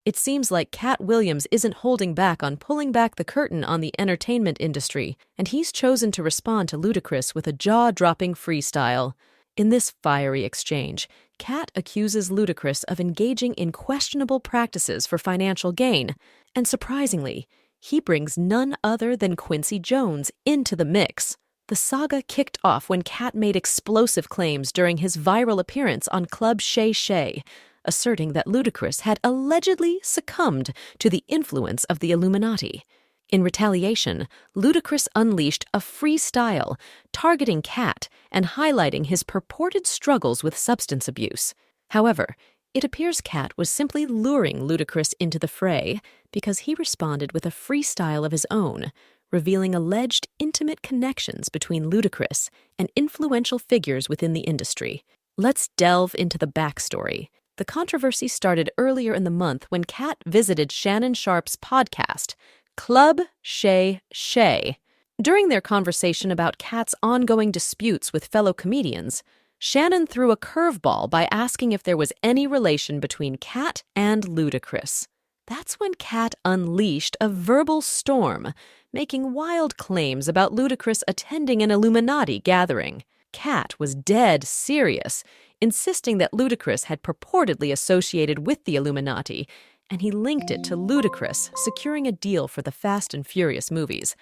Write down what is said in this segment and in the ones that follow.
It seems like Katt Williams isn't holding back on pulling back the curtain on the entertainment industry, and he's chosen to respond to Ludacris with a jaw-dropping freestyle. In this fiery exchange, Katt accuses Ludacris of engaging in questionable practices for financial gain, and surprisingly, he brings none other than Quincy Jones into the mix. The saga kicked off when Katt made explosive claims during his viral appearance on Club Shay Shay, asserting that Ludacris had allegedly succumbed to the influence of the Illuminati. In retaliation, Ludacris unleashed a freestyle, targeting Katt and highlighting his purported struggles with substance abuse. However, it appears Katt was simply luring Ludacris into the fray because he responded with a freestyle of his own, revealing alleged intimate connections between Ludacris and influential figures within the industry. Let's delve into the backstory. The controversy started earlier in the month when Katt visited Shannon Sharpe's podcast, Club Shay Shay. During their conversation about Katt's ongoing disputes with fellow comedians, Shannon threw a curveball by asking if there was any relation between Katt and Ludacris. That's when Katt unleashed a verbal storm, making wild claims about Ludacris attending an Illuminati gathering. Katt was dead serious, insisting that Ludacris had purportedly associated with the Illuminati, and he linked it to Ludacris securing a deal for the Fast and Furious movies,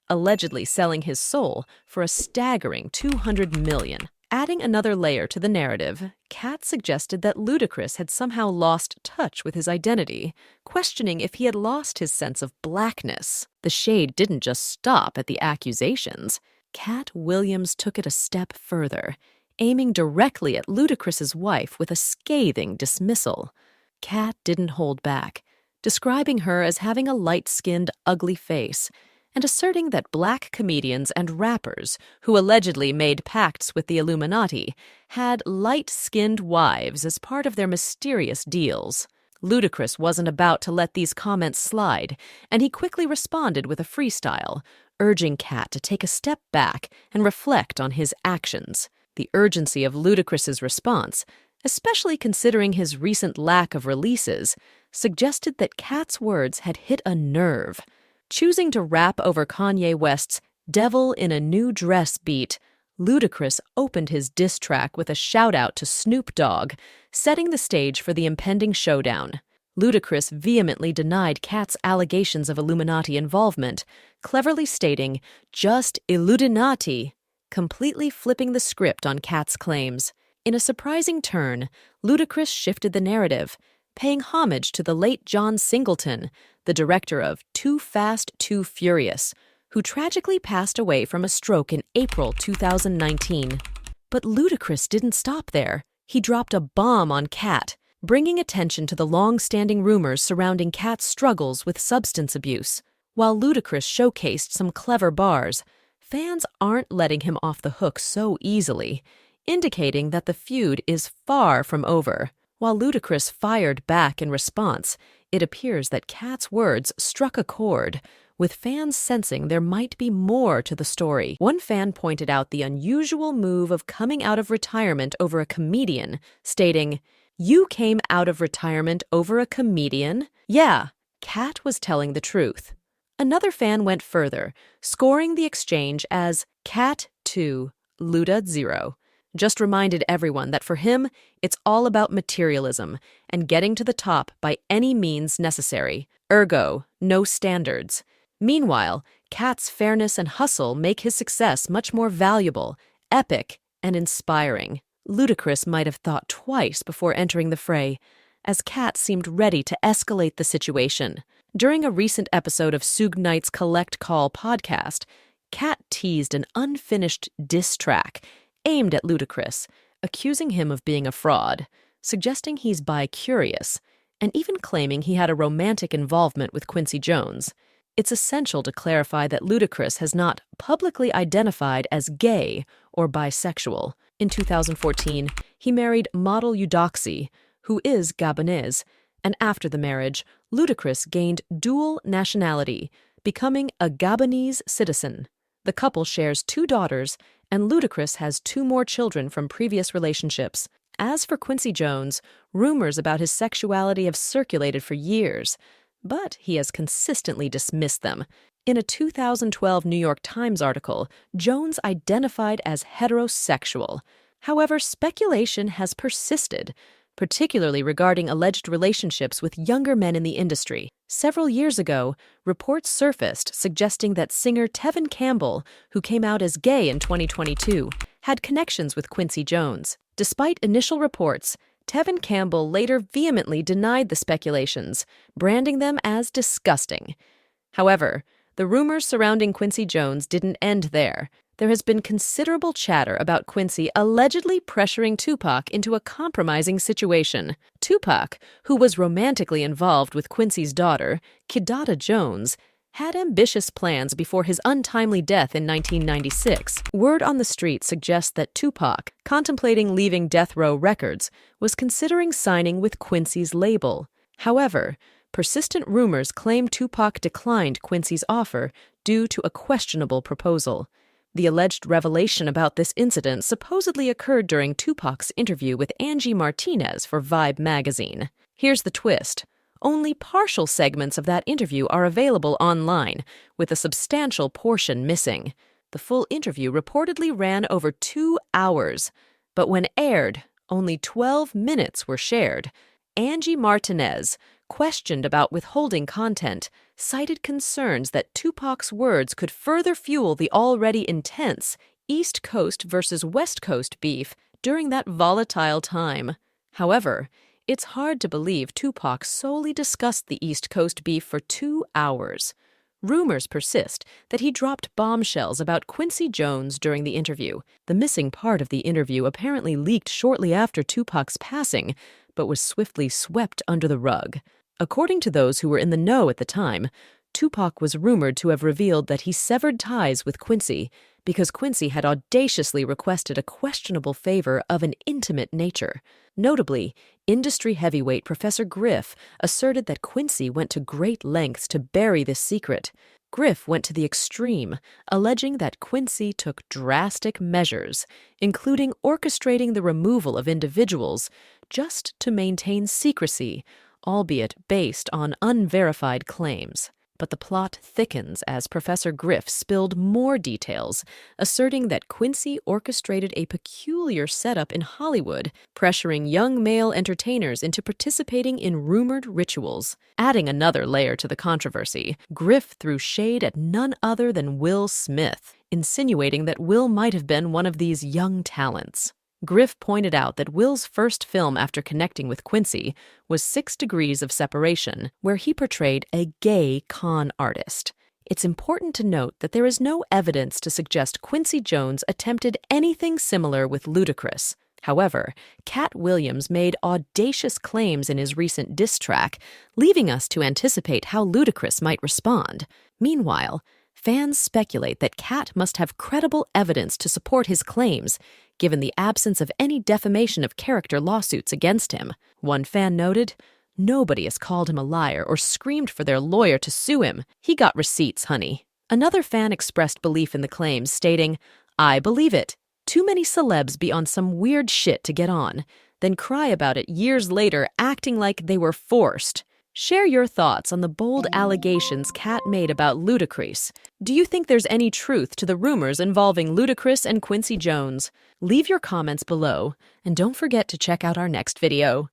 allegedly selling his soul for a staggering $200 million. Adding another layer to the narrative, Katt suggested that Ludacris had somehow lost touch with his identity, questioning if he had lost his sense of blackness. The shade didn't just stop at the accusations. Katt Williams took it a step further, aiming directly at Ludacris's wife with a scathing dismissal. Katt didn't hold back, describing her as having a light-skinned, ugly face, and asserting that black comedians and rappers who allegedly made pacts with the Illuminati had light-skinned wives as part of their mysterious deals. Ludacris wasn't about to let these comments slide, and he quickly responded with a freestyle, urging Katt to take a step back and reflect on his actions. The urgency of Ludacris's response, especially considering his recent lack of releases, suggested that Katt's words had hit a nerve. Choosing to rap over Kanye West's Devil in a New Dress beat, Ludacris opened his diss track with a shout-out to Snoop Dogg, setting the stage for the impending showdown. Ludacris vehemently denied Katt's allegations of Illuminati involvement, cleverly stating, "just Illuminati," completely flipping the script on Katt's claims. In a surprising turn, Ludacris shifted the narrative, paying homage to the late John Singleton, the director of Too Fast, Too Furious, who tragically passed away from a stroke in April 2019. But Ludacris didn't stop there. He dropped a bomb on Katt, bringing attention to the long-standing rumors surrounding Katt's struggles with substance abuse. While Ludacris showcased some clever bars, fans aren't letting him off the hook so easily, indicating that the feud is far from over. While Ludacris fired back in response, it appears that Katt's words struck a chord, with fans sensing there might be more to the story. One fan pointed out the unusual move of coming out of retirement over a comedian, stating, "You came out of retirement over a comedian?" Yeah, Katt was telling the truth. Another fan went further, scoring the exchange as Katt 2, Luda 0. Just reminded everyone that for him, it's all about materialism and getting to the top by any means necessary. Ergo, no standards. Meanwhile, Katt's fairness and hustle make his success much more valuable, epic, and inspiring. Ludacris might have thought twice before entering the fray, as Katt seemed ready to escalate the situation. During a recent episode of Suge Knight's Collect Call podcast, Katt teased an unfinished diss track aimed at Ludacris, accusing him of being a fraud, suggesting he's bi-curious, and even claiming he had a romantic involvement with Quincy Jones. It's essential to clarify that Ludacris has not publicly identified as gay or bisexual. In 2014, he married model Eudoxie, who is Gabonese, and after the marriage, Ludacris gained dual nationality, becoming a Gabonese citizen. The couple shares 2 daughters, and Ludacris has 2 more children from previous relationships. As for Quincy Jones, rumors about his sexuality have circulated for years, but he has consistently dismissed them. In a 2012 New York Times article, Jones identified as heterosexual. However, speculation has persisted, particularly regarding alleged relationships with younger men in the industry. Several years ago, reports surfaced suggesting that singer Tevin Campbell, who came out as gay in 2022, had connections with Quincy Jones. Despite initial reports, Tevin Campbell later vehemently denied the speculations, branding them as disgusting. However, the rumors surrounding Quincy Jones didn't end there. There has been considerable chatter about Quincy allegedly pressuring Tupac into a compromising situation. Tupac, who was romantically involved with Quincy's daughter, Kidada Jones, had ambitious plans before his untimely death in 1996. Word on the street suggests that Tupac, contemplating leaving Death Row Records, was considering signing with Quincy's label. However, persistent rumors claim Tupac declined Quincy's offer due to a questionable proposal. The alleged revelation about this incident supposedly occurred during Tupac's interview with Angie Martinez for Vibe magazine. Here's the twist. Only partial segments of that interview are available online, with a substantial portion missing. The full interview reportedly ran over 2 hours, but when aired, only 12 minutes were shared. Angie Martinez, questioned about withholding content, cited concerns that Tupac's words could further fuel the already intense East Coast versus West Coast beef during that volatile time. However, it's hard to believe Tupac solely discussed the East Coast beef for 2 hours. Rumors persist that he dropped bombshells about Quincy Jones during the interview. The missing part of the interview apparently leaked shortly after Tupac's passing, but was swiftly swept under the rug. According to those who were in the know at the time, Tupac was rumored to have revealed that he severed ties with Quincy because Quincy had audaciously requested a questionable favor of an intimate nature. Notably, industry heavyweight Professor Griff asserted that Quincy went to great lengths to bury this secret. Griff went to the extreme, alleging that Quincy took drastic measures, including orchestrating the removal of individuals just to maintain secrecy, albeit based on unverified claims. But the plot thickens as Professor Griff spilled more details, asserting that Quincy orchestrated a peculiar setup in Hollywood, pressuring young male entertainers into participating in rumored rituals. Adding another layer to the controversy, Griff threw shade at none other than Will Smith, insinuating that Will might have been one of these young talents. Griff pointed out that Will's first film after connecting with Quincy was 6 Degrees of Separation, where he portrayed a gay con artist. It's important to note that there is no evidence to suggest Quincy Jones attempted anything similar with Ludacris. However, Katt Williams made audacious claims in his recent diss track, leaving us to anticipate how Ludacris might respond. Meanwhile, fans speculate that Katt must have credible evidence to support his claims, given the absence of any defamation of character lawsuits against him. One fan noted, "Nobody has called him a liar or screamed for their lawyer to sue him. He got receipts, honey." Another fan expressed belief in the claims, stating, "I believe it. Too many celebs be on some weird shit to get on, then cry about it years later acting like they were forced." Share your thoughts on the bold allegations Katt made about Ludacris. Do you think there's any truth to the rumors involving Ludacris and Quincy Jones? Leave your comments below, and don't forget to check out our next video.